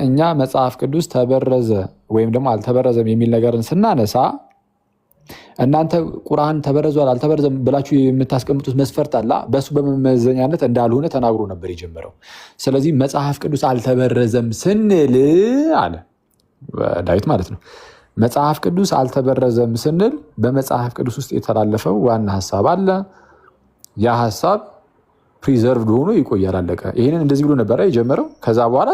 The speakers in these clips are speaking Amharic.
እኛ መጽሐፍ ቅዱስ ተበረዘ ወይም ደግሞ አልተበረዘም የሚል ነገርን ስናነሳ እናንተ ቁርአን ተበረዟል አልተበረዘም ብላችሁ የምታስቀምጡት መስፈርት አለ። በሱ በመመዘኛነት እንዳልሆነ ተናግሮ ነበር የጀመረው። ስለዚህ መጽሐፍ ቅዱስ አልተበረዘም ስንል አለ ዳዊት ማለት ነው። መጽሐፍ ቅዱስ አልተበረዘም ስንል በመጽሐፍ ቅዱስ ውስጥ የተላለፈው ዋና ሀሳብ አለ። ያ ሀሳብ ፕሪዘርቭድ ሆኖ ይቆያል። አለቀ። ይህንን እንደዚህ ብሎ ነበረ የጀመረው። ከዛ በኋላ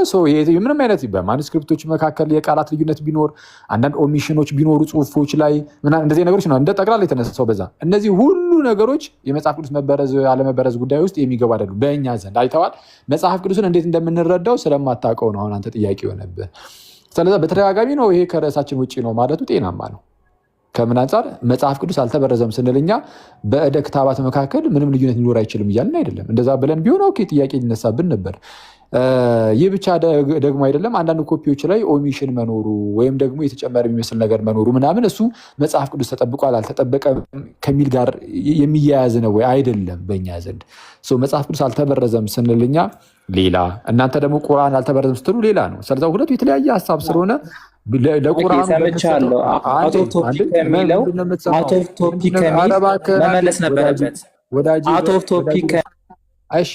ምንም አይነት በማኑስክሪፕቶች መካከል የቃላት ልዩነት ቢኖር፣ አንዳንድ ኦሚሽኖች ቢኖሩ ጽሁፎች ላይ እንደዚህ ነገሮች ነው እንደ ጠቅላላ የተነሳው። በዛ እነዚህ ሁሉ ነገሮች የመጽሐፍ ቅዱስ መበረዝ አለመበረዝ ጉዳይ ውስጥ የሚገባ አይደሉም በእኛ ዘንድ። አይተዋል። መጽሐፍ ቅዱስን እንዴት እንደምንረዳው ስለማታውቀው ነው አሁን አንተ ጥያቄ የሆነብህ። ስለዛ በተደጋጋሚ ነው ይሄ ከርዕሳችን ውጭ ነው ማለቱ ጤናማ ነው። ከምን አንጻር መጽሐፍ ቅዱስ አልተበረዘም ስንል እኛ በእደ ክታባት መካከል ምንም ልዩነት ሊኖር አይችልም እያልን አይደለም። እንደዛ ብለን ቢሆን ኦኬ ጥያቄ ሊነሳብን ነበር። ይህ ብቻ ደግሞ አይደለም። አንዳንድ ኮፒዎች ላይ ኦሚሽን መኖሩ ወይም ደግሞ የተጨመረ የሚመስል ነገር መኖሩ ምናምን እሱ መጽሐፍ ቅዱስ ተጠብቋል አልተጠበቀም ከሚል ጋር የሚያያዝ ነው ወይ? አይደለም በእኛ ዘንድ። መጽሐፍ ቅዱስ አልተበረዘም ስንል እኛ ሌላ፣ እናንተ ደግሞ ቁርአን አልተበረዘም ስትሉ ሌላ ነው። ስለዛ ሁለቱ የተለያየ ሀሳብ ስለሆነ ለቁርአን ሰምቻለሁ። አውት ኦፍ ቶፒክ የሚለው አውት ኦፍ ቶፒክ መመለስ ነበረበት። አውት ኦፍ ቶፒክ እሺ፣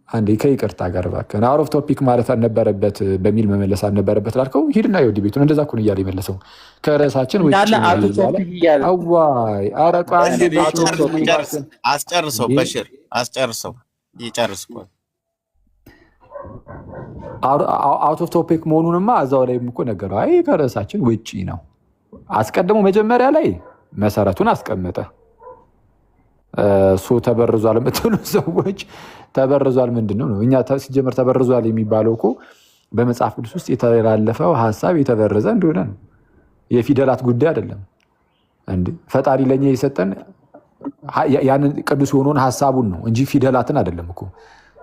አንዴ ከይቅርታ ጋር እባክህ አውት ኦፍ ቶፒክ ማለት አልነበረበት በሚል መመለስ አልነበረበት ላልከው ሂድና ይወዲ ቤቱን እንደዛ እኮ ነው እያለ የመለሰው ከርዕሳችን ውጭ አስጨርሰው። በሽር አስጨርሰው ይጨርስ። አውት ኦፍ ቶፒክ መሆኑንማ እዛው ላይ እኮ ነገረው። አይ ከርዕሳችን ውጭ ነው። አስቀድሞ መጀመሪያ ላይ መሰረቱን አስቀመጠ። እሱ ተበርዟል የምትሉ ሰዎች ተበርዟል ምንድን ነው? እኛ ሲጀመር ተበርዟል የሚባለው እኮ በመጽሐፍ ቅዱስ ውስጥ የተላለፈው ሀሳብ የተበረዘ እንደሆነ ነው። የፊደላት ጉዳይ አይደለም። ፈጣሪ ለእኛ የሰጠን ያንን ቅዱስ የሆነውን ሀሳቡን ነው እንጂ ፊደላትን አይደለም እኮ።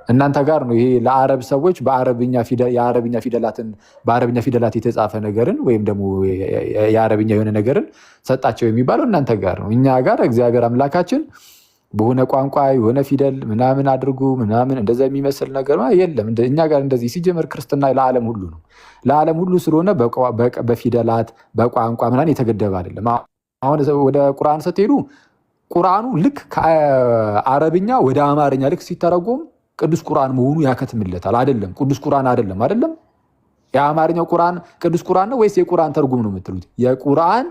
እናንተ ጋር ነው ይሄ ለአረብ ሰዎች የአረብኛ ፊደላት የተጻፈ ነገርን ወይም ደግሞ የአረብኛ የሆነ ነገርን ሰጣቸው የሚባለው እናንተ ጋር ነው። እኛ ጋር እግዚአብሔር አምላካችን በሆነ ቋንቋ የሆነ ፊደል ምናምን አድርጉ ምናምን እንደዛ የሚመስል ነገር የለም። እኛ ጋር እንደዚህ ሲጀመር ክርስትና ለዓለም ሁሉ ነው። ለዓለም ሁሉ ስለሆነ በፊደላት በቋንቋ ምናምን የተገደበ አይደለም። አሁን ወደ ቁርአን ስትሄዱ ቁርአኑ ልክ ከአረብኛ ወደ አማርኛ ልክ ሲተረጎም ቅዱስ ቁርአን መሆኑ ያከትምለታል። አይደለም ቅዱስ ቁርአን አይደለም። የአማርኛው ቁርአን ቅዱስ ቁርአን ነው ወይስ የቁርአን ትርጉም ነው የምትሉት? የቁርአን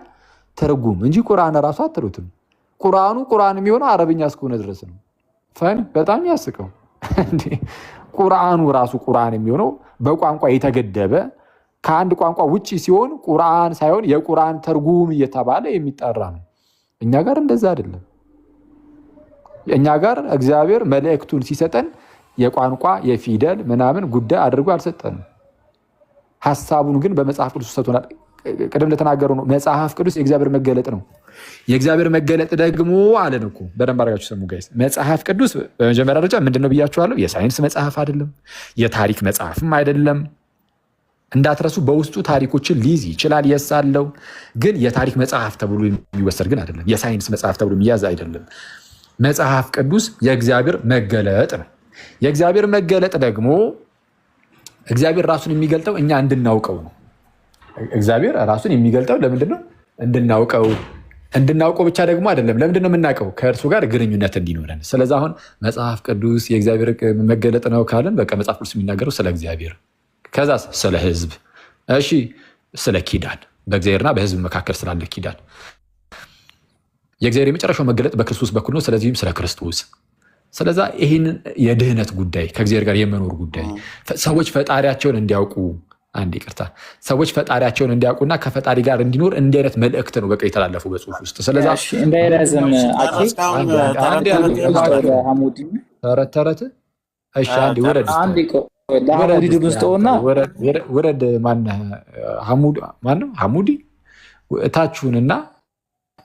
ትርጉም እንጂ ቁርአን ራሱ አትሉትም። ቁርአን የሚሆነው አረብኛ እስከሆነ ድረስ ነው። በጣም ያስቀው ቁርአኑ ራሱ ቁርአን የሚሆነው በቋንቋ የተገደበ ከአንድ ቋንቋ ውጪ ሲሆን ቁርአን ሳይሆን የቁርአን ትርጉም እየተባለ የሚጠራ ነው። እኛ ጋር እንደዛ አይደለም። እኛ ጋር እግዚአብሔር መልእክቱን ሲሰጠን የቋንቋ የፊደል ምናምን ጉዳይ አድርጎ አልሰጠንም። ሀሳቡን ግን በመጽሐፍ ቅዱስ ሰጥቶናል። ቅድም እንደተናገረው ነው መጽሐፍ ቅዱስ የእግዚአብሔር መገለጥ ነው። የእግዚአብሔር መገለጥ ደግሞ አለን እኮ በደንብ አድርጋችሁ ሰሙ ጋይስ። መጽሐፍ ቅዱስ በመጀመሪያ ደረጃ ምንድነው ብያችኋለሁ? የሳይንስ መጽሐፍ አይደለም፣ የታሪክ መጽሐፍም አይደለም። እንዳትረሱ በውስጡ ታሪኮችን ሊይዝ ይችላል። የሳለው ግን የታሪክ መጽሐፍ ተብሎ የሚወሰድ ግን አይደለም። የሳይንስ መጽሐፍ ተብሎ የሚያዝ አይደለም። መጽሐፍ ቅዱስ የእግዚአብሔር መገለጥ ነው። የእግዚአብሔር መገለጥ ደግሞ እግዚአብሔር ራሱን የሚገልጠው እኛ እንድናውቀው ነው። እግዚአብሔር ራሱን የሚገልጠው ለምንድን ነው? እንድናውቀው ብቻ ደግሞ አይደለም። ለምንድን ነው የምናውቀው? ከእርሱ ጋር ግንኙነት እንዲኖረን። ስለዚህ አሁን መጽሐፍ ቅዱስ የእግዚአብሔር መገለጥ ነው ካለን በቃ መጽሐፍ ቅዱስ የሚናገረው ስለ እግዚአብሔር፣ ከዛ ስለ ሕዝብ፣ እሺ ስለ ኪዳን፣ በእግዚአብሔርና በሕዝብ መካከል ስላለ ኪዳን። የእግዚአብሔር የመጨረሻው መገለጥ በክርስቶስ በኩል ነው። ስለዚህም ስለ ክርስቶስ። ስለዛ ይህንን የድህነት ጉዳይ ከእግዚአብሔር ጋር የመኖር ጉዳይ ሰዎች ፈጣሪያቸውን እንዲያውቁ ሰዎች ፈጣሪያቸውን እንዲያውቁና ከፈጣሪ ጋር እንዲኖር እንዲህ አይነት መልእክት ነው በቃ የተላለፉ በጽሁፍ ውስጥ። ስለዛ እንዳይረዝም ተረት እሺ፣ አንዴ ወረድ ማነህ ሐሙዲ እታችሁንና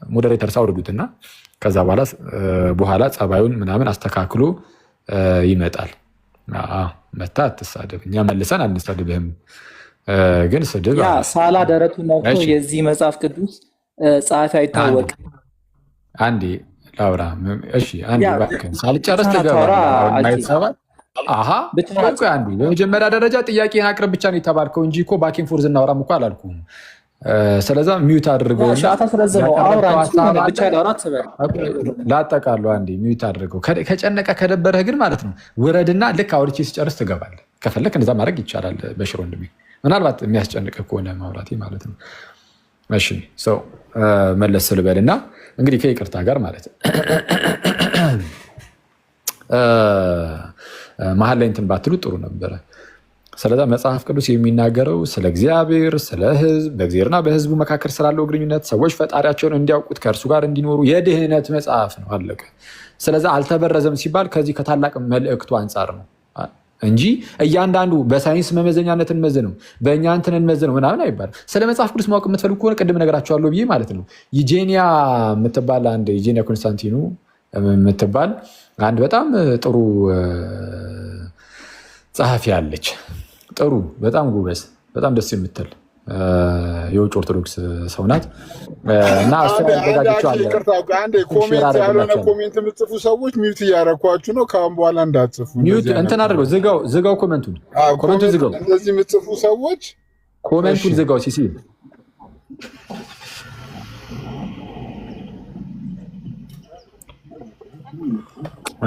ሞዴሬተር ሳውርዱትና ከዛ በኋላ ጸባዩን ምናምን አስተካክሎ ይመጣል። መታ አትሳደብ፣ እኛ መልሰን አንሳደብህም። ግን ስድብ ሳላ ደረቱ ነክቶ የዚህ መጽሐፍ ቅዱስ ጸሐፊ አይታወቅም። አንዴ ላውራ። እሺ አንዴ እባክህን ሳልጨርስ ትገባለህ። አሃ በቃ አንዱ በመጀመሪያ ደረጃ ጥያቄን አቅርብ ብቻ ነው የተባልከው እንጂ እኮ ባኪን ፎርዝ እናወራም እኮ አላልኩም። ስለዛ ሚውት አድርገው ላጠቃለሁ። አንዴ ሚውት አድርገው። ከጨነቀ ከደበረህ ግን ማለት ነው ውረድና ልክ አውርቼ ሲጨርስ ትገባለህ። ከፈለክ እንደዛ ማድረግ ይቻላል። በሽሮ ወንድሜ ምናልባት የሚያስጨንቅህ ከሆነ ማውራቴ ማለት ነው። እሺ ሰው መለስ ልበልና እንግዲህ ከይቅርታ ጋር ማለት መሀል ላይ እንትን ባትሉ ጥሩ ነበረ። ስለዛ መጽሐፍ ቅዱስ የሚናገረው ስለ እግዚአብሔር፣ ስለ ሕዝብ፣ በእግዚአብሔርና በሕዝቡ መካከል ስላለው ግንኙነት፣ ሰዎች ፈጣሪያቸውን እንዲያውቁት ከእርሱ ጋር እንዲኖሩ የድህነት መጽሐፍ ነው። አለቀ። ስለዛ አልተበረዘም ሲባል ከዚህ ከታላቅ መልእክቱ አንጻር ነው እንጂ እያንዳንዱ በሳይንስ መመዘኛነት እንመዝነው በእኛ እንትን እንመዝነው ምናምን አይባልም። ስለ መጽሐፍ ቅዱስ ማወቅ የምትፈልጉ ከሆነ ቅድም ነገራቸዋለሁ ብዬ ማለት ነው። ዩጄኒያ የምትባል አንድ ዩጄኒያ ኮንስታንቲኑ የምትባል አንድ በጣም ጥሩ ጸሐፊ አለች። ጥሩ በጣም ጉበዝ በጣም ደስ የምትል የውጭ ኦርቶዶክስ ሰው ናት እና ኮሜንት የምትጽፉ ሰዎች ሚውት እያረኳችሁ ነው። ከአሁን በኋላ እንዳትጽፉ። እንትን አድርገው ዝጋው። ኮሜንቱን ዝጋው። እንደዚህ የምትጽፉ ሰዎች ኮሜንቱን ዝጋው። ሲሲ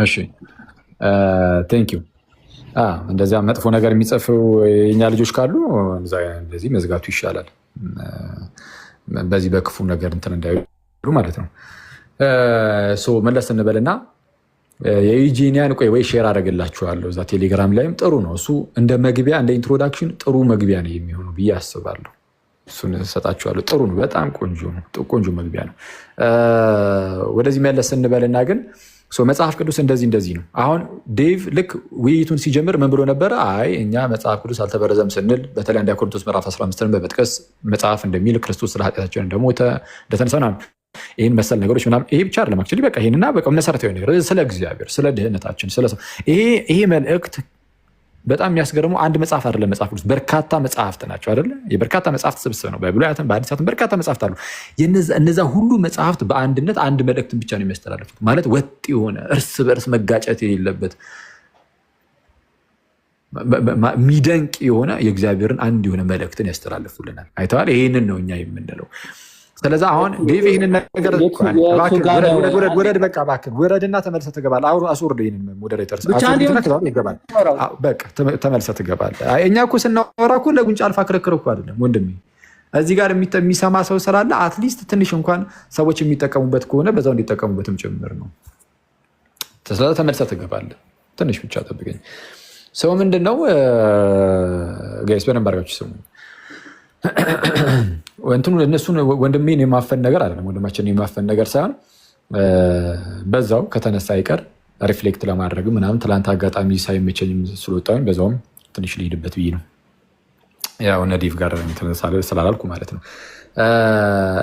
እሺ ቴንክ ዩ። እንደዚያ መጥፎ ነገር የሚጽፉ የኛ ልጆች ካሉ እንደዚህ መዝጋቱ ይሻላል። በዚህ በክፉ ነገር እንትን እንዳይሉ ማለት ነው። መለስ እንበልና የዩጂኒያን ወይ ሼር አደረግላችኋለሁ እዛ ቴሌግራም ላይም ጥሩ ነው። እሱ እንደ መግቢያ እንደ ኢንትሮዳክሽን ጥሩ መግቢያ ነው የሚሆነው ብዬ አስባለሁ። እሱን ሰጣችኋለሁ። ጥሩ ነው። በጣም ቆንጆ ነው። ቆንጆ መግቢያ ነው። ወደዚህ መለስ እንበልና ግን መጽሐፍ ቅዱስ እንደዚህ ነው። አሁን ዴቭ ልክ ውይይቱን ሲጀምር ምን ብሎ ነበረ? አይ እኛ መጽሐፍ ቅዱስ አልተበረዘም ስንል በተለይ አንደኛ ቆሮንቶስ ምዕራፍ 15 በመጥቀስ መጽሐፍ እንደሚል ክርስቶስ ስለ ኃጢአታችን እንደሞተ እንደተነሳ ምናምን ይህን መሰል ነገሮች ምናምን። ይሄ ብቻ አይደለም አክቹዋሊ በቃ ይሄንና በቃ መሰረታዊ ነገር ስለ እግዚአብሔር፣ ስለ ድህነታችን፣ ስለ ሰው ይሄ መልእክት በጣም የሚያስገርመው አንድ መጽሐፍ አይደለም። መጽሐፍ ቅዱስ በርካታ መጽሐፍት ናቸው አይደለ? የበርካታ መጽሐፍት ስብስብ ነው። በብሉያትም በአዲሳትም በርካታ መጽሐፍት አሉ። እነዛ ሁሉ መጽሐፍት በአንድነት አንድ መልእክትን ብቻ ነው የሚያስተላልፉት። ማለት ወጥ የሆነ እርስ በእርስ መጋጨት የሌለበት የሚደንቅ የሆነ የእግዚአብሔርን አንድ የሆነ መልእክትን ያስተላልፉልናል። አይተዋል። ይህንን ነው እኛ የምንለው። ስለዚ አሁን ዴቭ ይህንን ነገር ውረድ፣ በቃ እባክህ ውረድና ተመልሰህ ትገባለህ። አስወርድ ይህንን ሞዴሬተር ይገባል። በቃ ተመልሰህ ትገባለህ። እኛ እኮ ስናወራ እኮ ለጉንጫ አልፋ ክርክር እኮ አይደለም ወንድሜ። እዚህ ጋር የሚሰማ ሰው ስላለ አትሊስት ትንሽ እንኳን ሰዎች የሚጠቀሙበት ከሆነ በዛው እንዲጠቀሙበትም ጭምር ነው። ስለዚ ተመልሰህ ትገባለህ። ትንሽ ብቻ ጠብቀኝ። ሰው ምንድን ነው ጋይስ በደንብ አድርጋችሁ ስሙ። እንትኑ እነሱን ወንድሜን የማፈን ነገር አይደለም፣ ወንድማችንን የማፈን ነገር ሳይሆን በዛው ከተነሳ አይቀር ሪፍሌክት ለማድረግ ምናምን ትላንት አጋጣሚ ሳይመቸኝም ስለወጣሁኝ በዛውም ትንሽ ልሄድበት ብዬ ነው። ያው እነ ዴቭ ጋር ስላላልኩ ማለት ነው።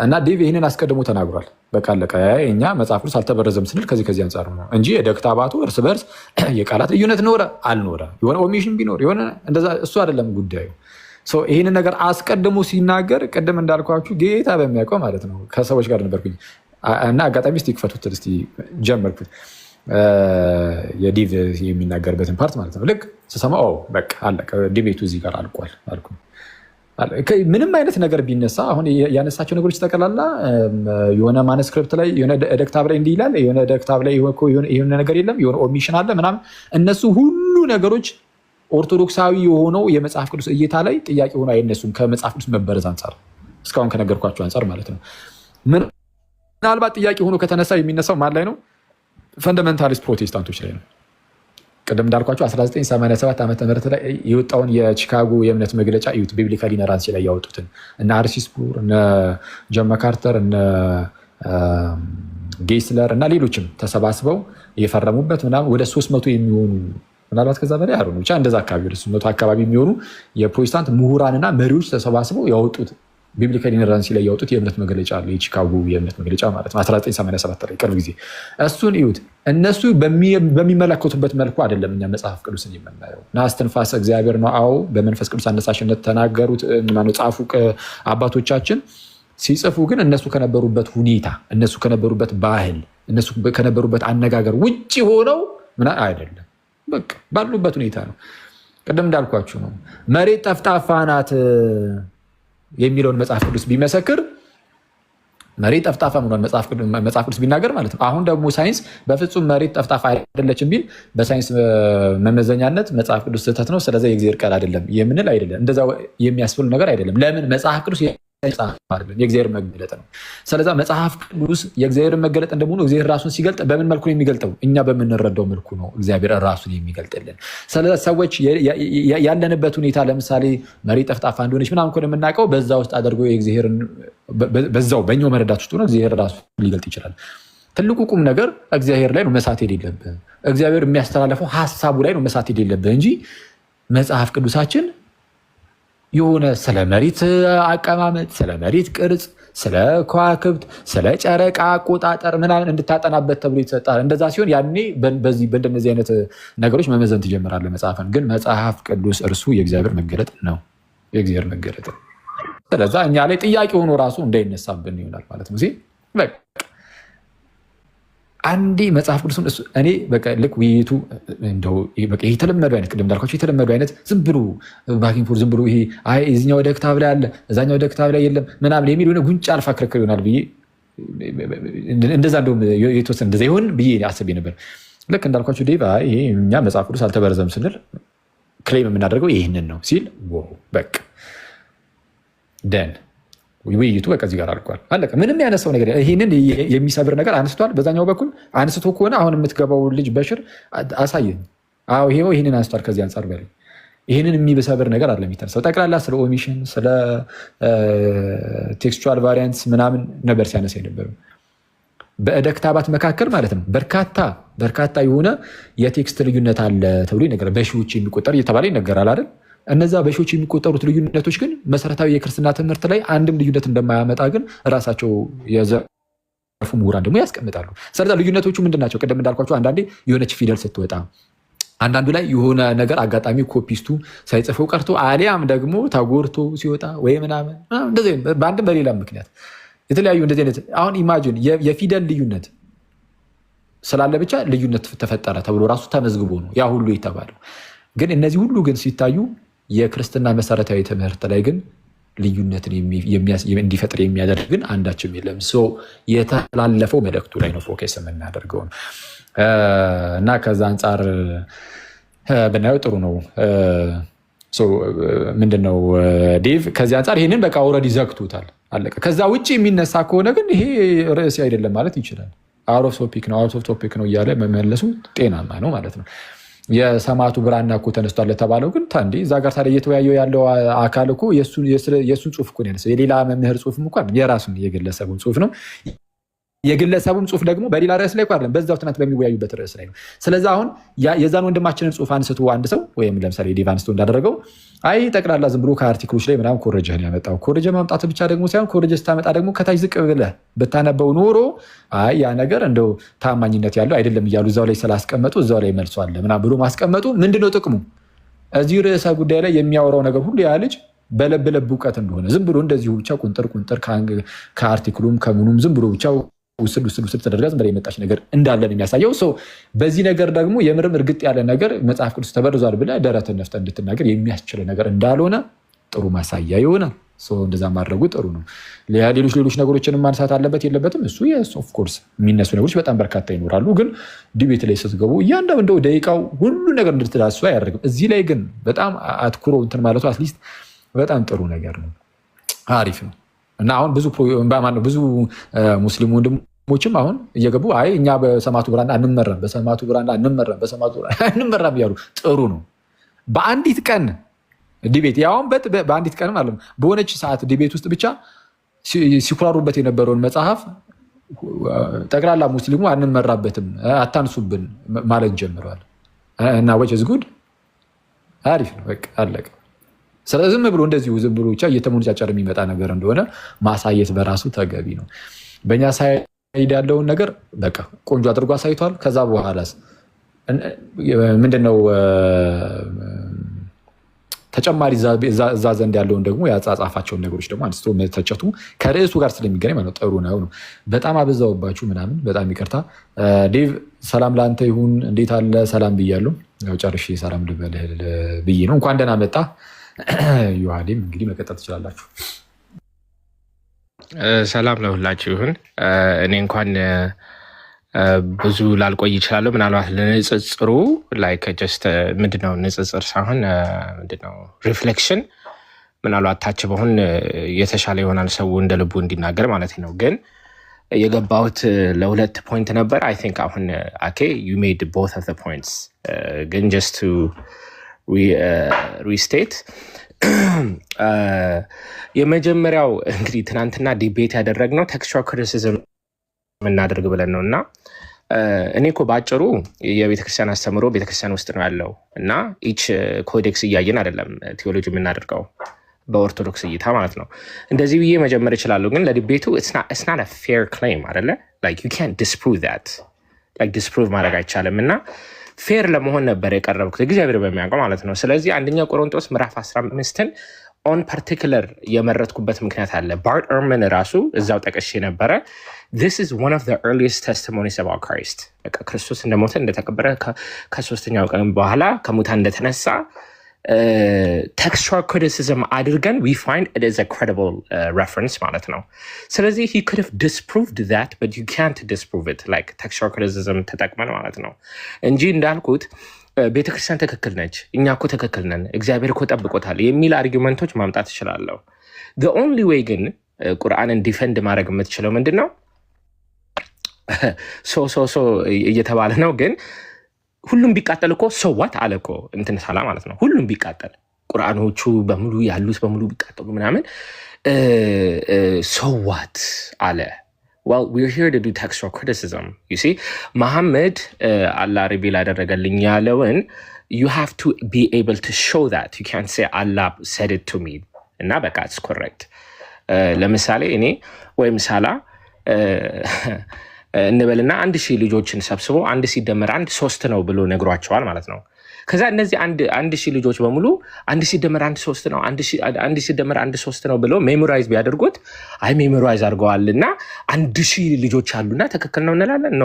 እና ዴቭ ይህንን አስቀድሞ ተናግሯል። በቃ አለቀ። እኛ መጽሐፍ ቅዱስ አልተበረዘም ስንል ከዚህ አንጻር ነው እንጂ የደክታባቱ እርስ በርስ የቃላት ልዩነት ኖረ አልኖረ የሆነ ኦሚሽን ቢኖር የሆነ እንደዛ እሱ አይደለም ጉዳዩ። ይህንን ነገር አስቀድሞ ሲናገር ቅድም እንዳልኳችሁ ጌታ በሚያውቀው ማለት ነው ከሰዎች ጋር ነበርኩኝ እና አጋጣሚ እስቲ ክፈቱት እስቲ ጀመርኩት የዲቭ የሚናገርበትን ፓርት ማለት ነው። ልክ ስሰማ በቃ አለቀ ዲቤቱ እዚህ ጋር አልቋል አልኩ። ምንም አይነት ነገር ቢነሳ አሁን ያነሳቸው ነገሮች ጠቅላላ የሆነ ማንስክሪፕት ላይ የሆነ ደክታብ ላይ እንዲህ ይላል፣ የሆነ ደክታብ ላይ የሆነ ነገር የለም፣ የሆነ ኦሚሽን አለ ምናምን። እነሱ ሁሉ ነገሮች ኦርቶዶክሳዊ የሆነው የመጽሐፍ ቅዱስ እይታ ላይ ጥያቄ ሆኖ አይነሱም። ከመጽሐፍ ቅዱስ መበረዝ አንጻር እስካሁን ከነገርኳቸው አንጻር ማለት ነው። ምናልባት ጥያቄ ሆኖ ከተነሳ የሚነሳው ማን ላይ ነው? ፈንዳሜንታሊስት ፕሮቴስታንቶች ላይ ነው። ቅድም እንዳልኳቸው 1987 ዓመተ ምህረት ላይ የወጣውን የቺካጎ የእምነት መግለጫ እዩት። ቢብሊካል ኢነራንሲ ላይ ያወጡትን እነ አርሲ ስፑር፣ እነ ጆን መካርተር፣ እነ ጌስለር እና ሌሎችም ተሰባስበው የፈረሙበት ምናምን ወደ 300 የሚሆኑ ምናልባት ከዛ በላይ ያሉ ብቻ እንደዛ አካባቢ ወደ 300 አካባቢ የሚሆኑ የፕሮቴስታንት ምሁራንና መሪዎች ተሰባስበው ያወጡት ቢብሊካል ኢነራንሲ ላይ ያወጡት የእምነት መግለጫ አለ። የቺካጎ የእምነት መግለጫ ማለት ነው 1987 ላይ ቅርብ ጊዜ። እሱን እዩት። እነሱ በሚመለከቱበት መልኩ አይደለም እኛ መጽሐፍ ቅዱስን የምናየው። ናስትንፋስ እግዚአብሔር ነው። አዎ በመንፈስ ቅዱስ አነሳሽነት ተናገሩት ጻፉ አባቶቻችን። ሲጽፉ ግን እነሱ ከነበሩበት ሁኔታ፣ እነሱ ከነበሩበት ባህል፣ እነሱ ከነበሩበት አነጋገር ውጭ ሆነው ምና አይደለም። በቃ ባሉበት ሁኔታ ነው። ቅድም እንዳልኳችሁ ነው። መሬት ጠፍጣፋ ናት የሚለውን መጽሐፍ ቅዱስ ቢመሰክር መሬት ጠፍጣፋ መሆኗን መጽሐፍ ቅዱስ ቢናገር ማለት ነው። አሁን ደግሞ ሳይንስ በፍጹም መሬት ጠፍጣፋ አይደለችም ቢል በሳይንስ መመዘኛነት መጽሐፍ ቅዱስ ስህተት ነው፣ ስለዚህ የእግዚአብሔር ቃል አይደለም የምንል አይደለም። እንደዛ የሚያስብል ነገር አይደለም። ለምን? መጽሐፍ ቅዱስ የእግዚአብሔር መገለጥ ነው። ስለዛ መጽሐፍ ቅዱስ የእግዚአብሔር መገለጥ እንደመሆኑ እግዚአብሔር ራሱን ሲገልጥ በምን መልኩ ነው የሚገልጠው? እኛ በምንረዳው መልኩ ነው እግዚአብሔር ራሱን የሚገልጥልን። ስለዛ ሰዎች ያለንበት ሁኔታ ለምሳሌ መሬት ጠፍጣፋ እንደሆነች ምናምን እኮ የምናውቀው በዛ ውስጥ አድርጎ የእግዚአብሔርን በዛው በእኛው መረዳት ውስጥ ሆኖ እግዚአብሔር ራሱ ሊገልጥ ይችላል። ትልቁ ቁም ነገር እግዚአብሔር ላይ ነው መሳት የሌለብህ። እግዚአብሔር የሚያስተላለፈው ሀሳቡ ላይ ነው መሳት የሌለብህ እንጂ መጽሐፍ ቅዱሳችን የሆነ ስለ መሬት አቀማመጥ፣ ስለ መሬት ቅርጽ፣ ስለ ከዋክብት፣ ስለ ጨረቃ አቆጣጠር ምናምን እንድታጠናበት ተብሎ ይሰጣል። እንደዛ ሲሆን ያኔ በእንደነዚህ አይነት ነገሮች መመዘን ትጀምራለህ መጽሐፍን። ግን መጽሐፍ ቅዱስ እርሱ የእግዚአብሔር መገለጥ ነው፣ የእግዚአብሔር መገለጥ። ስለዛ እኛ ላይ ጥያቄ ሆኖ ራሱ እንዳይነሳብን ይሆናል ማለት ነው። በቃ አንዴ መጽሐፍ ቅዱስን እኔ በቃ ልክ ውይይቱ እንደው በቃ የተለመዱ አይነት ቅድም እንዳልኳቸው የተለመዱ አይነት ዝም ብሎ ባኪንግ ዝም ብሎ ይሄ አይ እዚህኛው ወደ ክታብ ላይ አለ እዛኛው ወደ ክታብ ላይ የለም ምናምን የሚል ሆነ ጉንጫ አልፋ ክርክር ይሆናል ብዬ እንደዛ እንደውም የተወሰነ እንደዛ ይሆን ብዬ አስቤ ነበር። ልክ እንዳልኳቸው ዴቭ ይሄ እኛ መጽሐፍ ቅዱስ አልተበረዘም ስንል ክሌም የምናደርገው ይህንን ነው ሲል በቃ ደን ውይይቱ በቃ እዚህ ጋር አልቋል፣ አለቀ። ምንም ያነሳው ነገር ይህንን የሚሰብር ነገር አንስቷል። በዛኛው በኩል አንስቶ ከሆነ አሁን የምትገባው ልጅ በሽር አሳየን። አዎ ይሄው ይህንን አንስቷል። ከዚህ አንጻር በላይ ይህንን የሚሰብር ነገር አለ የሚተነሳው። ጠቅላላ ስለ ኦሚሽን ስለ ቴክስቹዋል ቫሪያንስ ምናምን ነበር ሲያነሳ የነበረው። በዕደ ክታባት መካከል ማለት ነው በርካታ የሆነ የቴክስት ልዩነት አለ ተብሎ ይነገራል። በሺዎች የሚቆጠር እየተባለ ይነገራል አይደል? እነዛ በሺዎች የሚቆጠሩት ልዩነቶች ግን መሰረታዊ የክርስትና ትምህርት ላይ አንድም ልዩነት እንደማያመጣ ግን ራሳቸው የዘርፉ ምሁራን ደግሞ ያስቀምጣሉ። ስለዚ ልዩነቶቹ ምንድን ናቸው? ቅድም እንዳልኳቸው አንዳንዴ የሆነች ፊደል ስትወጣ፣ አንዳንዱ ላይ የሆነ ነገር አጋጣሚ ኮፒስቱ ሳይጽፈው ቀርቶ አሊያም ደግሞ ተጎርቶ ሲወጣ ወይ ምናምን እንደዚህ በአንድም በሌላ ምክንያት የተለያዩ እንደዚህ አይነት አሁን ኢማጂን የፊደል ልዩነት ስላለ ብቻ ልዩነት ተፈጠረ ተብሎ ራሱ ተመዝግቦ ነው ያ ሁሉ የተባለው። ግን እነዚህ ሁሉ ግን ሲታዩ የክርስትና መሰረታዊ ትምህርት ላይ ግን ልዩነትን እንዲፈጥር የሚያደርግ ግን አንዳችም የለም። የተላለፈው መልእክቱ ላይ ነው ፎከስ የምናደርገው ነው እና ከዛ አንጻር ብናየው ጥሩ ነው። ምንድነው ዴቭ ከዚህ አንጻር ይህንን በቃ ኦልሬዲ ዘግቶታል፣ አለቀ። ከዛ ውጭ የሚነሳ ከሆነ ግን ይሄ ርዕስ አይደለም ማለት ይችላል። አውት ኦፍ ቶፒክ ነው እያለ መመለሱ ጤናማ ነው ማለት ነው። የሰማዕቱ ብራና እኮ ተነስቷል ለተባለው ግን ታንዴ እዛ ጋር ታዲያ እየተወያየው ያለው አካል እኮ የእሱን ጽሁፍ እኮ ያነሳው የሌላ መምህር ጽሁፍም እኮ የራሱን የግለሰቡን ጽሁፍ ነው። የግለሰቡም ጽሁፍ ደግሞ በሌላ ርዕስ ላይ አይደለም፣ በዛው ትናንት በሚወያዩበት ርዕስ ላይ ነው። ስለዚህ አሁን የዛን ወንድማችንን ጽሁፍ አንስቶ አንድ ሰው ወይም ለምሳሌ ዴቭ አንስቶ እንዳደረገው አይ ጠቅላላ ዝም ብሎ ከአርቲክሎች ላይ ምናምን ኮረጀህን ያመጣው ኮረጀ ማምጣት ብቻ ደግሞ ሳይሆን ኮረጀ ስታመጣ ደግሞ ከታች ዝቅ ብለህ ብታነበው ኖሮ አይ ያ ነገር እንደው ታማኝነት ያለው አይደለም እያሉ እዛው ላይ ስላስቀመጡ እዛው ላይ መልሷል ምናምን ብሎ ማስቀመጡ ምንድነው ጥቅሙ? እዚህ ርዕሰ ጉዳይ ላይ የሚያወራው ነገር ሁሉ ያ ልጅ በለብ እውቀት እንደሆነ ዝም ብሎ እንደዚሁ ብቻ ቁንጥር ከአርቲክሉም ከምኑም ዝም ብሎ ብቻ ውስድ ተደርጋ ዝም ብላ የመጣች ነገር እንዳለን የሚያሳየው ሰው። በዚህ ነገር ደግሞ የምርም እርግጥ ያለ ነገር መጽሐፍ ቅዱስ ተበርዟል ብለህ ደረትን ነፍተህ እንድትናገር የሚያስችል ነገር እንዳልሆነ ጥሩ ማሳያ ይሆናል። እንደዛ ማድረጉ ጥሩ ነው። ሌሎች ነገሮችንም ማንሳት አለበት የለበትም እሱ ኦፍኮርስ የሚነሱ ነገሮች በጣም በርካታ ይኖራሉ። ግን ዲቤት ላይ ስትገቡ እያንዳንዱ ደቂቃው ሁሉ ነገር እንድትዳስሱ አያደርግም። እዚህ ላይ ግን በጣም አትኩሮ እንትን ማለቱ አትሊስት በጣም ጥሩ ነገር ነው፣ አሪፍ ነው። እና አሁን ብዙ ሙስሊም ወንድሞችም አሁን እየገቡ አይ እኛ በሰማዕቱ ብራና አንመራም፣ በሰማዕቱ ብራና አንመራም እያሉ ጥሩ ነው። በአንዲት ቀን ዲቤት ያውን በአንዲት ቀን ማለት ነው በሆነች ሰዓት ዲቤት ውስጥ ብቻ ሲኩራሩበት የነበረውን መጽሐፍ ጠቅላላ ሙስሊሙ አንመራበትም አታንሱብን ማለት ጀምረዋል። እና which is good አሪፍ ነው፣ በቃ አለቀ። ስለዚህ ዝም ብሎ እንደዚሁ ዝም ብሎ ብቻ እየተሞነጫጨር የሚመጣ ነገር እንደሆነ ማሳየት በራሱ ተገቢ ነው። በእኛ ሳይድ ያለውን ነገር በቃ ቆንጆ አድርጎ አሳይቷል። ከዛ በኋላስ ምንድነው ተጨማሪ እዛ ዘንድ ያለውን ደግሞ ያጻጻፋቸውን ነገሮች ደግሞ አንስቶ መተቸቱ ከርዕሱ ጋር ስለሚገናኝ ማለት ጥሩ ነው። በጣም አበዛውባችሁ ምናምን፣ በጣም ይቅርታ። ዴቭ ሰላም ለአንተ ይሁን፣ እንዴት አለ? ሰላም ብያለሁ። ያው ጨርሼ ሰላም ልበልህ ብዬ ነው። እንኳን ደህና መጣ ዮሐዴም። እንግዲህ መቀጠል ትችላላችሁ። ሰላም ለሁላችሁ ይሁን። እኔ እንኳን ብዙ ላልቆይ ይችላለሁ። ምናልባት ለንጽጽሩ ላይክ ጀስት ምንድነው ንጽጽር ሳይሆን ምንድነው ሪፍሌክሽን ምናልባት ታች በሆን የተሻለ ይሆናል ሰው እንደ ልቡ እንዲናገር ማለት ነው። ግን የገባሁት ለሁለት ፖይንት ነበር። አይ ቲንክ አሁን ኦኬ ዩ ሜድ ቦት ኦፍ ዘ ፖይንትስ ግን ጀስት ቱ ሪስቴት የመጀመሪያው እንግዲህ ትናንትና ዲቤት ያደረግነው ቴክስቹዋል ክሪቲሲዝም የምናደርግ ብለን ነው እና እኔ እኮ በአጭሩ የቤተክርስቲያን አስተምሮ ቤተክርስቲያን ውስጥ ነው ያለው እና ኢች ኮዴክስ እያየን አይደለም ቴዎሎጂ የምናደርገው በኦርቶዶክስ እይታ ማለት ነው። እንደዚህ ብዬ መጀመር እችላለሁ፣ ግን ለዲቤቱ it's not a fair claim አይደለ? like you can't disprove that, like disprove ማድረግ አይቻልም እና ፌር ለመሆን ነበር የቀረብኩት እግዚአብሔር በሚያውቀው ማለት ነው። ስለዚህ አንደኛ ቆሮንቶስ ምዕራፍ 15ን ኦን ፓርቲኩለር የመረጥኩበት ምክንያት አለ። ባርት ኤርመን ራሱ እዛው ጠቅሼ ነበረ። this is one of the earliest testimonies about Christ ክርስቶስ እንደሞተ እንደተቀበረ ከሶስተኛው ቀን በኋላ ከሙታን እንደተነሳ textual criticism አድርገን we find it is a credible reference ማለት ነው። ስለዚህ he could have disproved that but you can't disprove it like textual criticism ተጠቅመን ማለት ነው እንጂ እንዳልኩት ቤተክርስቲያን ትክክል ነች፣ እኛ እኮ ትክክል ነን፣ እግዚአብሔር እኮ ጠብቆታል የሚል አርጊመንቶች ማምጣት እችላለሁ። the only way ግን ቁርአንን ዲፌንድ ማድረግ የምትችለው ምንድን ነው? ሶ እየተባለ ነው ግን ሁሉም ቢቃጠል እኮ ሰዋት አለ እኮ እንትን ሳላ ማለት ነው። ሁሉም ቢቃጠል ቁርአኖቹ በሙሉ ያሉት በሙሉ ቢቃጠሉ ምናምን ሰዋት አለ። well we're here to do textual criticism you see Muhammad Allah reveal አደረገልኝ ያለውን you have to be able to show that you can't say Allah said it to me እና በቃ it's correct ለምሳሌ እኔ ወይም ሳላ እንበልና 1000 ልጆችን ሰብስቦ 1 ሲደመር 1 3 ነው ብሎ ነግሯቸዋል ማለት ነው። ከዛ እነዚህ 1000 ልጆች በሙሉ 1 ሲደመር 1 3 ነው 1 ሲደመር 1 3 ነው ብሎ ሜሞራይዝ ቢያደርጉት አይ ሜሞራይዝ አድርገዋልና 1000 ልጆች አሉና ትክክል ነው እንላለን?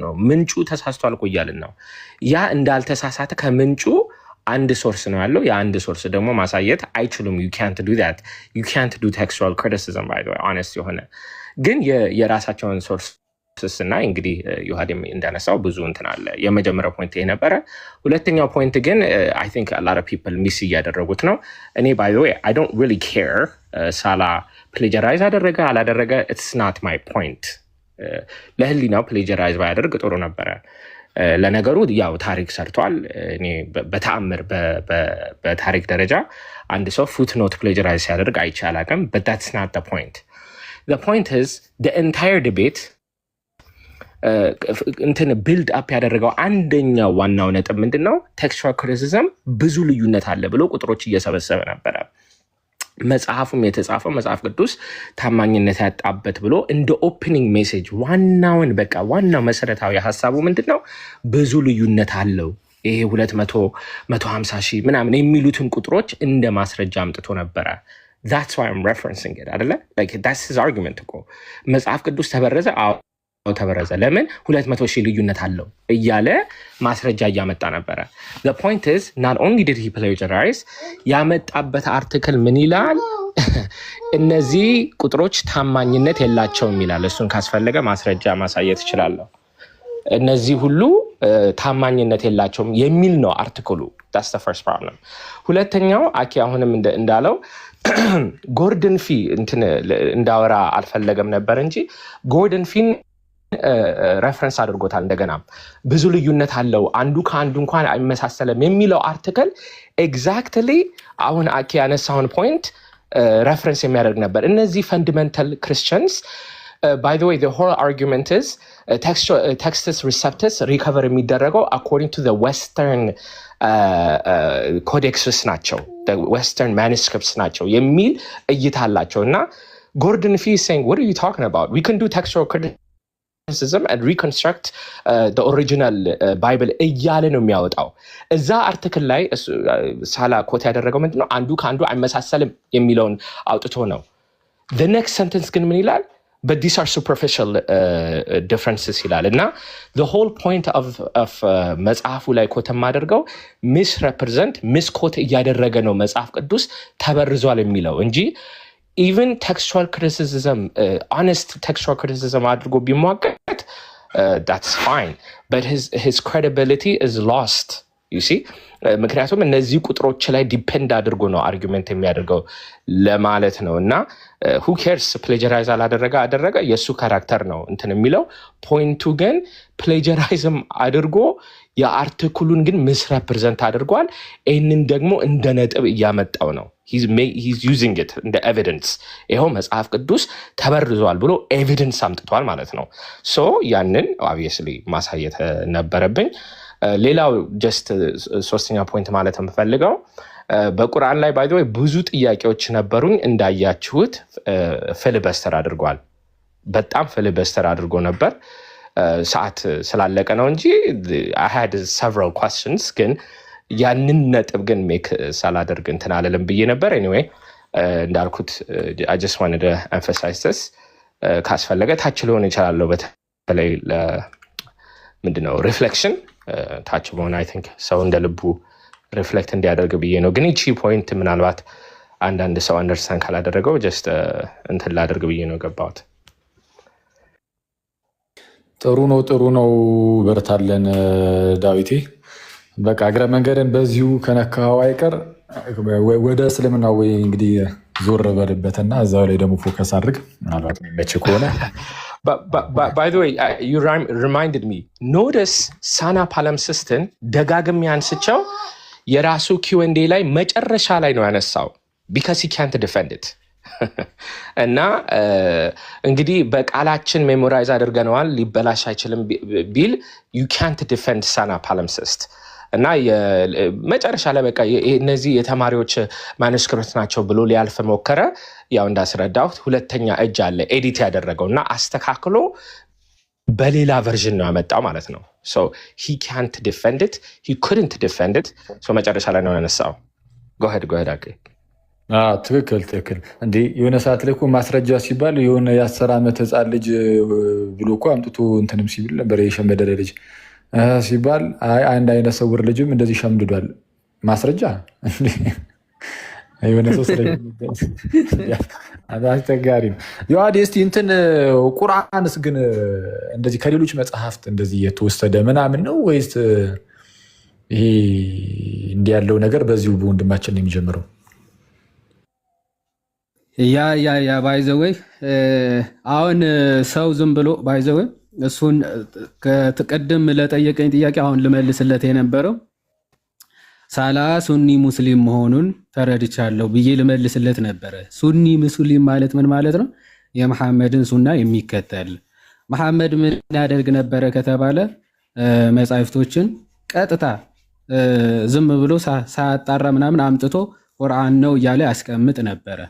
ኖ ምንጩ ተሳስቷል እኮ እያልን ነው። ያ እንዳልተሳሳተ ከምንጩ አንድ ሶርስ ነው ያለው። የአንድ ሶርስ ደግሞ ማሳየት አይችሉም። you can't do that. you can't do textual criticism by the way honest የሆነ ግን የራሳቸውን ሶርስ ስና እንግዲህ ዮሐዴም እንዳነሳው ብዙ እንትን አለ። የመጀመሪያው ፖይንት ይሄ ነበረ። ሁለተኛው ፖይንት ግን I think a lot of people miss እያደረጉት ነው። እኔ by the way I don't really care ሳላ ፕሌጀራይዝ አደረገ አላደረገ it's not my point። ለህሊናው ፕሌጀራይዝ ባያደርግ ጥሩ ነበረ። ለነገሩ ያው ታሪክ ሰርቷል። እኔ በተአምር በታሪክ ደረጃ አንድ ሰው ፉትኖት ፕሌጀራይዝ ሲያደርግ አይቻላቅም but that's not the point. The point is the entire debate እንትን ቢልድ አፕ ያደረገው አንደኛው ዋናው ነጥብ ምንድን ነው? ቴክስቹዋል ክሪቲሲዝም ብዙ ልዩነት አለ ብሎ ቁጥሮች እየሰበሰበ ነበረ። መጽሐፉም የተጻፈው መጽሐፍ ቅዱስ ታማኝነት ያጣበት ብሎ እንደ ኦፕኒንግ ሜሴጅ ዋናውን በቃ ዋናው መሰረታዊ ሀሳቡ ምንድን ነው? ብዙ ልዩነት አለው ይሄ 200 150 ሺህ ምናምን የሚሉትን ቁጥሮች እንደ ማስረጃ አምጥቶ ነበረ። that's why I'm referencing it አይደለ? like that's his argument እኮ መጽሐፍ ቅዱስ ተበረዘ ተበረዘ ለምን 200 ሺህ ልዩነት አለው እያለ ማስረጃ እያመጣ ነበረ። the point is not only did he plagiarize ያመጣበት አርቲክል ምን ይላል? እነዚህ ቁጥሮች ታማኝነት የላቸውም ይላል። እሱን ካስፈለገ ማስረጃ ማሳየት እችላለሁ። እነዚህ ሁሉ ታማኝነት የላቸውም የሚል ነው አርቲክሉ። that's the first problem። ሁለተኛው አኪ አሁንም እንዳለው ጎርደን ፊ እንትን እንዳወራ አልፈለገም ነበር እንጂ ጎርደን ፊን ሬፈረንስ አድርጎታል። እንደገና ብዙ ልዩነት አለው አንዱ ከአንዱ እንኳን አይመሳሰለም የሚለው አርቲክል ኤግዛክትሊ አሁን አኪ ያነሳውን ፖይንት ሬፈረንስ የሚያደርግ ነበር። እነዚህ ፈንዳሜንታል ክርስቲያንስ by the way the whole argument is textus receptus recover የሚደረገው according to the western codexes ናቸው the western manuscripts ናቸው የሚል እይታ አላቸው እና ጎርደን ፊ is saying what are you talking about? we can do textual criticism criticism and reconstruct the original Bible እያለ ነው የሚያወጣው። እዛ አርቲክል ላይ ሳላ ኮት ያደረገው ምንድነው አንዱ ከአንዱ አይመሳሰልም የሚለውን አውጥቶ ነው። the next sentence ግን ምን ይላል? but these are superficial differences ይላል እና the whole point of መጽሐፉ ላይ ኮት የማደርገው misrepresent misquote እያደረገ ነው መጽሐፍ ቅዱስ ተበርዟል የሚለው እንጂ even textual criticism honest textual criticism አድርጎ ቢሟገት that's fine but his credibility is lost you see ምክንያቱም እነዚህ ቁጥሮች ላይ ዲፔንድ አድርጎ ነው አርጊውመንት የሚያደርገው ለማለት ነው እና who cares plagiarize አደረገ የሱ ካራክተር ነው እንትን የሚለው ፖይንቱ ግን plagiarism አድርጎ የአርቲክሉን ግን misrepresent አድርጓል ይሄንን ደግሞ እንደ ነጥብ እያመጣው ነው he's using it in the evidence ይሄው መጽሐፍ ቅዱስ ተበርዟል ብሎ ኤቪደንስ አምጥቷል ማለት ነው so ያንን obviously ማሳየት ነበረብኝ ሌላው ጀስት ሶስተኛ ፖይንት ማለት የምፈልገው በቁርአን ላይ ባይ ዘ ወይ ብዙ ጥያቄዎች ነበሩኝ እንዳያችሁት ፊሊበስተር አድርጓል በጣም ፊሊበስተር አድርጎ ነበር ሰዓት ስላለቀ ነው እንጂ I had several questions ግን ያንን ነጥብ ግን ሜክ ሳላደርግ እንትን አለለም ብዬ ነበር anyway እንዳልኩት I just wanted to emphasize this ካስፈለገ ታች ሊሆን ይችላል በተለይ ምንድነው ሪፍሌክሽን ታች በሆነ I think ሰው እንደልቡ ሪፍሌክት እንዲያደርግ ብዬ ነው ግን እቺ ፖይንት ምናልባት አንዳንድ ሰው አንደርስታንድ ካላደረገው ጀስት እንትን ላደርግ ብዬ ነው ገባሁት ጥሩ ነው በርታለን ዳዊቴ በቃ እግረ መንገድን በዚሁ ከነካው አይቀር ወደ እስልምና ወይ እንግዲህ ዞር በልበትና እዛው ላይ ደግሞ ፎከስ አድርግ ምናልባት የሚመች ከሆነ by the way you reminded me notice Sana palimpsesትን ደጋግሜ አንስቸው የራሱ Q&A ላይ መጨረሻ ላይ ነው ያነሳው because he can't defend it እና እንግዲህ በቃላችን ሜሞራይዝ አድርገናል ሊበላሽ አይችልም ቢል you can't defend Sana palimpsest እና መጨረሻ ላይ በቃ እነዚህ የተማሪዎች ማኑስክሪፕት ናቸው ብሎ ሊያልፍ ሞከረ ያው እንዳስረዳሁት ሁለተኛ እጅ አለ ኤዲት ያደረገውና አስተካክሎ በሌላ ቨርዥን ነው ያመጣው ማለት ነው so he can't defend it he couldn't defend it so መጨረሻ ላይ ነው ያነሳው go ahead okay ትክክል እንዴ የሆነ ሰዓት ላይ እኮ ማስረጃ ሲባል የሆነ የ10 ዓመት ህፃን ልጅ ብሎ እኮ አምጥቶ እንትንም ሲብል ነበር የሸመደደ ልጅ ሲባል አንድ አይነት ሰውር ልጅም እንደዚህ ሸምድዷል ማስረጃ የሆነ ሰው አስቸጋሪ ነው ያዲስቲ እንትን ቁርአንስ ግን እንደዚህ ከሌሎች መጽሐፍት እንደዚህ የተወሰደ ምናምን ነው ወይስ ይሄ እንዲህ ያለው ነገር በዚሁ በወንድማችን ነው የሚጀምረው ያ ባይዘወይ አሁን ሰው ዝም ብሎ ባይዘወይ እሱን ከተቀደም ለጠየቀኝ ጥያቄ አሁን ልመልስለት የነበረው ሳላ ሱኒ ሙስሊም መሆኑን ተረድቻለሁ ብዬ ልመልስለት ነበረ ሱኒ ሙስሊም ማለት ምን ማለት ነው የመሐመድን ሱና የሚከተል መሐመድ ምን ያደርግ ነበረ ከተባለ መጻሕፍቶችን ቀጥታ ዝም ብሎ ሳያጣራ ምናምን አምጥቶ ቁርአን ነው እያለ ያስቀምጥ ነበረ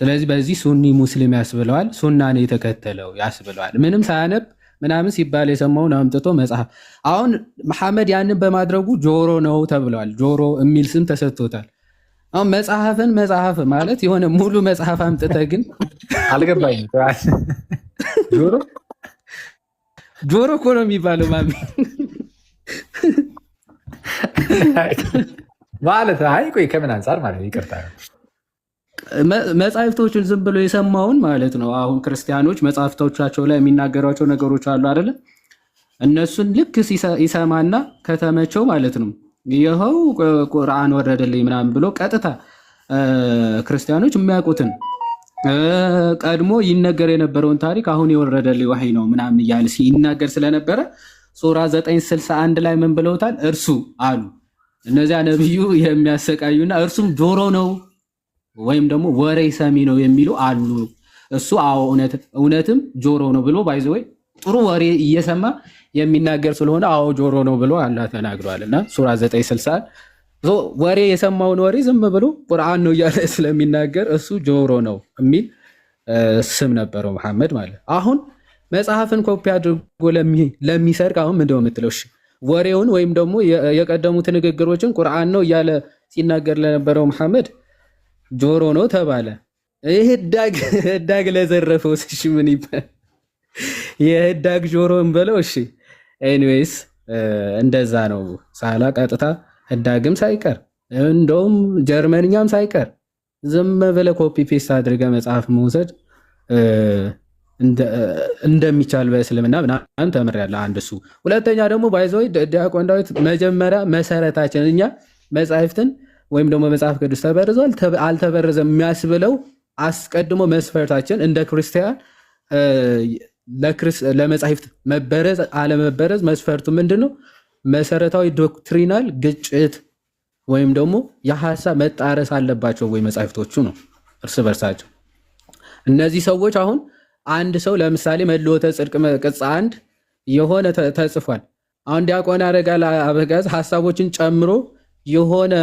ስለዚህ በዚህ ሱኒ ሙስሊም ያስብለዋል ሱናን የተከተለው ያስብለዋል ምንም ሳያነብ ምናምን ሲባል የሰማውን አምጥቶ መጽሐፍ አሁን መሐመድ ያንን በማድረጉ ጆሮ ነው ተብሏል ጆሮ የሚል ስም ተሰጥቶታል አሁን መጽሐፍ ማለት የሆነ ሙሉ መጽሐፍ አምጥተ ግን አልገባኝም ጆሮ እኮ ነው የሚባለው ማሚ ማለት ቆይ ከምን አንፃር ማለት ይቅርታ መጻሕፍቶችን ዝም ብሎ የሰማውን ማለት ነው አሁን ክርስቲያኖች መጻሕፍቶቻቸው ላይ የሚናገሯቸው ነገሮች አሉ አይደለ እነሱን ልክ ይሰማና ከተመቸው ማለት ነው ይሄው ቁርአን ወረደልኝ ምናምን ብሎ ቀጥታ ክርስቲያኖች የሚያውቁትን ቀድሞ ይነገር የነበረውን ታሪክ አሁን የወረደልኝ ወህይ ነው ምናምን እያለ ሲናገር ስለነበረ ሱራ 961 ላይ ምን ብለውታል እርሱ አሉ እነዚያ ነብዩ የሚያሰቃዩና እርሱም ጆሮ ነው ወይም ደግሞ ወሬ ሰሚ ነው የሚሉ አሉ እሱ አዎ እውነትም ጆሮ ነው ብሎ ባይዘው ጥሩ ወሬ እየሰማ የሚናገር ስለሆነ አዎ ጆሮ ነው ብሎ አላህ ተናግሯልና ሱራ 960 ወሬ የሰማውን ወሬ ዝም ብሎ ቁርአን ነው እያለ ስለሚናገር እሱ ጆሮ ነው የሚል ስም ነበረው መሐመድ ማለት አሁን መጽሐፍን ኮፒ አድርጎ ለሚሰርቅ አሁን ምንድን ነው የምትለው? እሺ ወሬውን ወይም ደግሞ የቀደሙት ንግግሮችን ቁርአን ነው እያለ ሲናገር ለነበረው መሐመድ ጆሮ ነው ተባለ። ይህ ህዳግ ለዘረፈው እሺ ምን ይባል? የህዳግ ጆሮን በለው። እሺ ኤኒዌይስ እንደዛ ነው። ሳላ ቀጥታ ህዳግም ሳይቀር እንደውም ጀርመንኛም ሳይቀር ዝም ብለህ ኮፒ ፔስት አድርገህ መጽሐፍ መውሰድ እንደሚቻል በእስልምና ምናምን ተምሬያለሁ። አንድ እሱ። ሁለተኛ ደግሞ ባይዘው ዲያቆን ዳዊት መጀመሪያ መሰረታችን እኛ መጽሐፍትን ወይም ደግሞ መጽሐፍ ቅዱስ ተበርዟል አልተበረዘም የሚያስብለው አስቀድሞ መስፈርታችን እንደ ክርስቲያን ለመጽሐፍት መበረዝ አለመበረዝ መስፈርቱ ምንድን ነው? መሰረታዊ ዶክትሪናል ግጭት ወይም ደግሞ የሀሳብ መጣረስ አለባቸው ወይ መጽሐፍቶቹ ነው እርስ በርሳቸው። እነዚህ ሰዎች አሁን አንድ ሰው ለምሳሌ መልዕልተ ጽድቅ ቅጽ 1 የሆነ ተጽፏል። አሁን ዲያቆን ያረጋል አበጋዝ ሀሳቦችን ጨምሮ የሆነ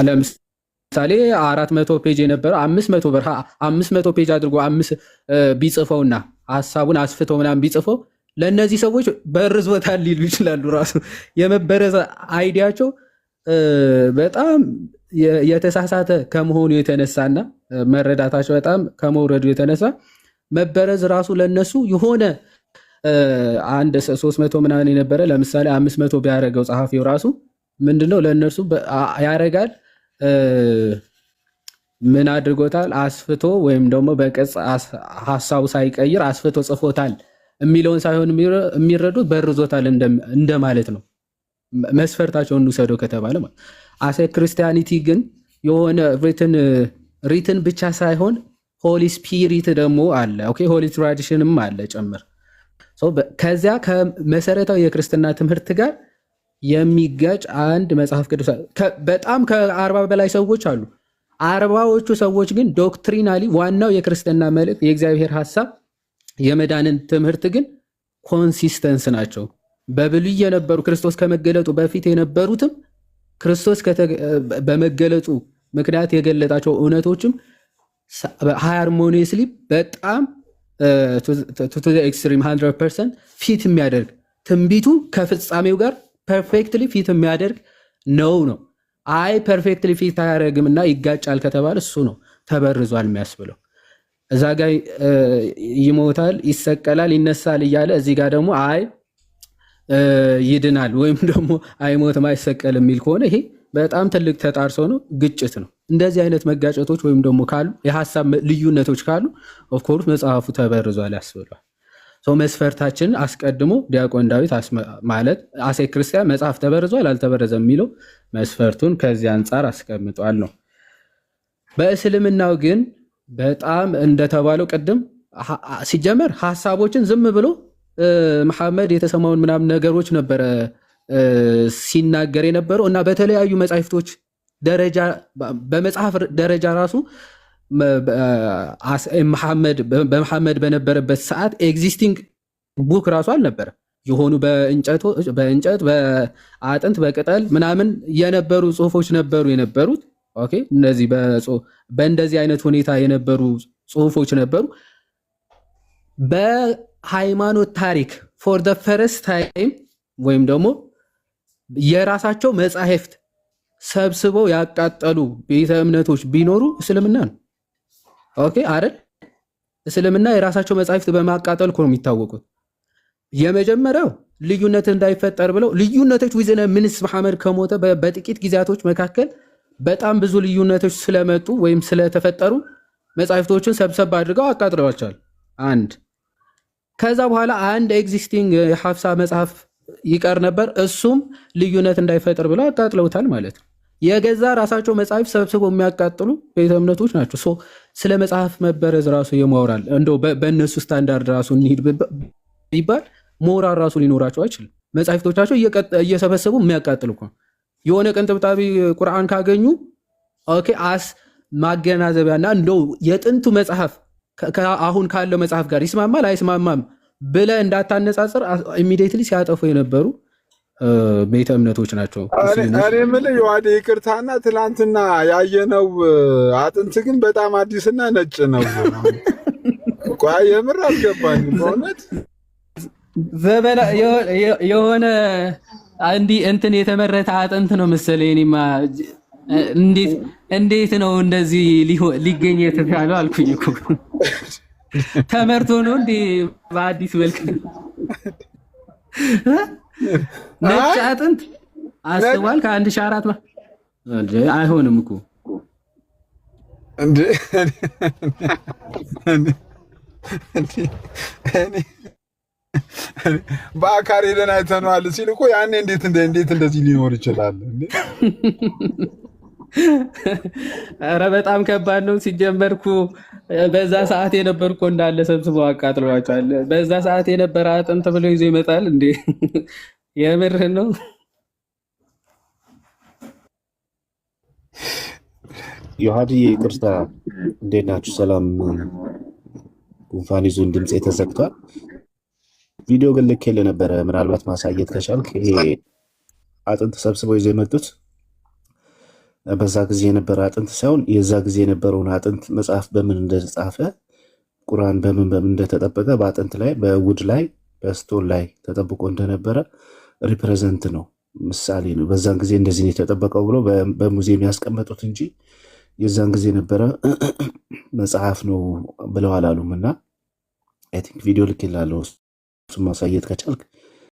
ለምሳሌ 400 ፔጅ የነበረው 500 ፔጅ አድርጎ ቢጽፈውና ሀሳቡን አስፍተው ምናምን ቢጽፈው ለእነዚህ ሰዎች በርዞታል ሊሉ ይችላሉ። ራሱ የመበረዝ አይዲያቸው በጣም የተሳሳተ ከመሆኑ የተነሳና መረዳታቸው በጣም ከመውረዱ የተነሳ መበረዝ ራሱ ለነሱ የሆነ አንድ 300 ምናምን የነበረ ለምሳሌ 500 ቢያደርገው ጸሐፊው ራሱ ምንድነው ለነሱ ያረጋል ምን አድርጎታል? አስፍቶ ወይም ደግሞ በቅጽ ሀሳቡ ሳይቀይር አስፍቶ ጽፎታል የሚለውን ሳይሆን የሚረዱት በርዞታል እንደማለት ነው። መስፈርታቸውን እንውሰደው ከተባለ ማለት አሴ ክርስቲያኒቲ ግን የሆነ ሪትን ብቻ ሳይሆን ሆሊ ስፒሪት ደግሞ አለ። ኦኬ ሆሊ ትራዲሽንም አለ ጨምር። ከዚያ ከመሰረታዊ የክርስትና ትምህርት ጋር የሚጋጭ አንድ መጽሐፍ ቅዱስ በጣም ከ40 በላይ ሰዎች አሉ። 40ዎቹ ሰዎች ግን ዶክትሪናሊ ዋናው የክርስትና መልእክት የእግዚአብሔር ሐሳብ የመዳንን ትምህርት ግን ኮንሲስተንስ ናቸው። በብሉይ የነበሩ ክርስቶስ ከመገለጡ በፊት የነበሩትም ክርስቶስ በመገለጡ ምክንያት የገለጣቸው እውነቶችም ሃርሞኒየስሊ በጣም ቱ ዘ ኤክስትሪም 100% ፊት የሚያደርግ ትንቢቱ ከፍጻሜው ጋር ፐርፌክትሊ ፊት የሚያደርግ ነው። አይ ፐርፌክትሊ ፊት አያደርግም እና ይጋጫል ከተባለ እሱ ነው ተበርዟል የሚያስብለው። እዛ ጋ ይሞታል፣ ይሰቀላል፣ ይነሳል እያለ እዚህ ጋር ደግሞ አይ ይድናል ወይም ደግሞ አይሞትም አይሰቀል የሚል ከሆነ ይሄ በጣም ትልቅ ተጣርሶ ነው፣ ግጭት ነው። እንደዚህ አይነት መጋጨቶች ወይም ደግሞ ካሉ የሀሳብ ልዩነቶች ካሉ ኦፍኮርስ መጽሐፉ ተበርዟል ያስብሏል። መስፈርታችንን አስቀድሞ ዲያቆን ዳዊት ማለት አሴ ክርስቲያን መጽሐፍ ተበርዟል አልተበረዘም የሚለው መስፈርቱን ከዚህ አንጻር አስቀምጧል ነው። በእስልምናው ግን በጣም እንደተባለው ቅድም ሲጀመር ሀሳቦችን ዝም ብሎ መሐመድ የተሰማውን ምናምን ነገሮች ነበረ ሲናገር የነበረው እና በተለያዩ መጽሐፍቶች ደረጃ በመጽሐፍ ደረጃ ራሱ በመሐመድ በነበረበት ሰዓት ኤግዚስቲንግ ቡክ ራሱ አልነበረ። የሆኑ በእንጨት በአጥንት በቅጠል ምናምን የነበሩ ጽሁፎች ነበሩ የነበሩት። ኦኬ እነዚህ በእንደዚህ አይነት ሁኔታ የነበሩ ጽሁፎች ነበሩ። በሃይማኖት ታሪክ ፎር ደ ፈርስት ታይም ወይም ደግሞ የራሳቸው መጻሕፍት ሰብስበው ያቃጠሉ ቤተ እምነቶች ቢኖሩ እስልምና ነው። ኦኬ አይደል? እስልምና የራሳቸው መጻሕፍት በማቃጠል እኮ ነው የሚታወቁት። የመጀመሪያው ልዩነት እንዳይፈጠር ብለው ልዩነቶች ዊዝነ ምንስ መሐመድ ከሞተ በጥቂት ጊዜያቶች መካከል በጣም ብዙ ልዩነቶች ስለመጡ ወይም ስለተፈጠሩ መጻሕፍቶችን ሰብሰብ አድርገው አቃጥለዋቸዋል። አንድ ከዛ በኋላ አንድ ኤግዚስቲንግ የሐፍሳ መጽሐፍ ይቀር ነበር። እሱም ልዩነት እንዳይፈጠር ብለው አቃጥለውታል ማለት ነው። የገዛ ራሳቸው መጽሐፍ ሰብስበው የሚያቃጥሉ ቤተ እምነቶች ናቸው። ስለ መጽሐፍ መበረዝ ራሱ የሞራል እንደው በእነሱ ስታንዳርድ ራሱ እንሂድ ቢባል ሞራል ራሱ ሊኖራቸው አይችልም። መጽሐፍቶቻቸው እየሰበሰቡ የሚያቃጥሉ እኮ የሆነ ቅንጥብጣቢ ቁርአን ካገኙ ኦኬ አስ ማገናዘቢያና እንደው የጥንቱ መጽሐፍ አሁን ካለው መጽሐፍ ጋር ይስማማል አይስማማም ብለህ እንዳታነጻጽር ኢሚዲየትሊ ሲያጠፉ የነበሩ ቤተ እምነቶች ናቸው። እኔ የምልህ የዋዴ ይቅርታና ትላንትና ያየነው አጥንት ግን በጣም አዲስና ነጭ ነው። ቆይ የምር አልገባኝም በእውነት ዘበላ የሆነ እንዲህ እንትን የተመረተ አጥንት ነው መሰለኝ። እኔማ እንዴት ነው እንደዚህ ሊገኝ የተቻለው አልኩኝ እኮ። ተመርቶ ነው እንዴ በአዲስ መልክ ነጭ አጥንት አስቧል። ከ1400 አይሆንም እኮ እንዴ በአካል ሄደን አይተነዋል ሲል እኮ ያኔ እንዴት እንደዚህ ሊኖር ይችላል እንዴ? ኧረ በጣም ከባድ ነው። ሲጀመርኩ በዛ ሰዓት የነበርኩ እንዳለ ሰብስበው አቃጥለዋቸዋል። በዛ ሰዓት የነበረ አጥንት ብሎ ይዞ ይመጣል እንዴ? የምርህን ነው? ዮሐድዬ ይቅርታ፣ እንዴት ናችሁ? ሰላም። ጉንፋን ይዞን ድምፅ ተዘግቷል። ቪዲዮ ግን ልኬልህ ነበረ። ምናልባት ማሳየት ከቻልክ ይሄ አጥንት ሰብስበው ይዘው የመጡት በዛ ጊዜ የነበረ አጥንት ሳይሆን የዛ ጊዜ የነበረውን አጥንት መጽሐፍ በምን እንደተጻፈ ቁርአን በምን እንደተጠበቀ በአጥንት ላይ በውድ ላይ በስቶን ላይ ተጠብቆ እንደነበረ ሪፕሬዘንት ነው፣ ምሳሌ ነው። በዛን ጊዜ እንደዚህ ነው የተጠበቀው ብሎ በሙዚየም ያስቀመጡት እንጂ የዛን ጊዜ የነበረ መጽሐፍ ነው ብለው አላሉም። እና አይ ቲንክ ቪዲዮ ልኬልሃለሁ፣ እሱን ማሳየት ከቻልክ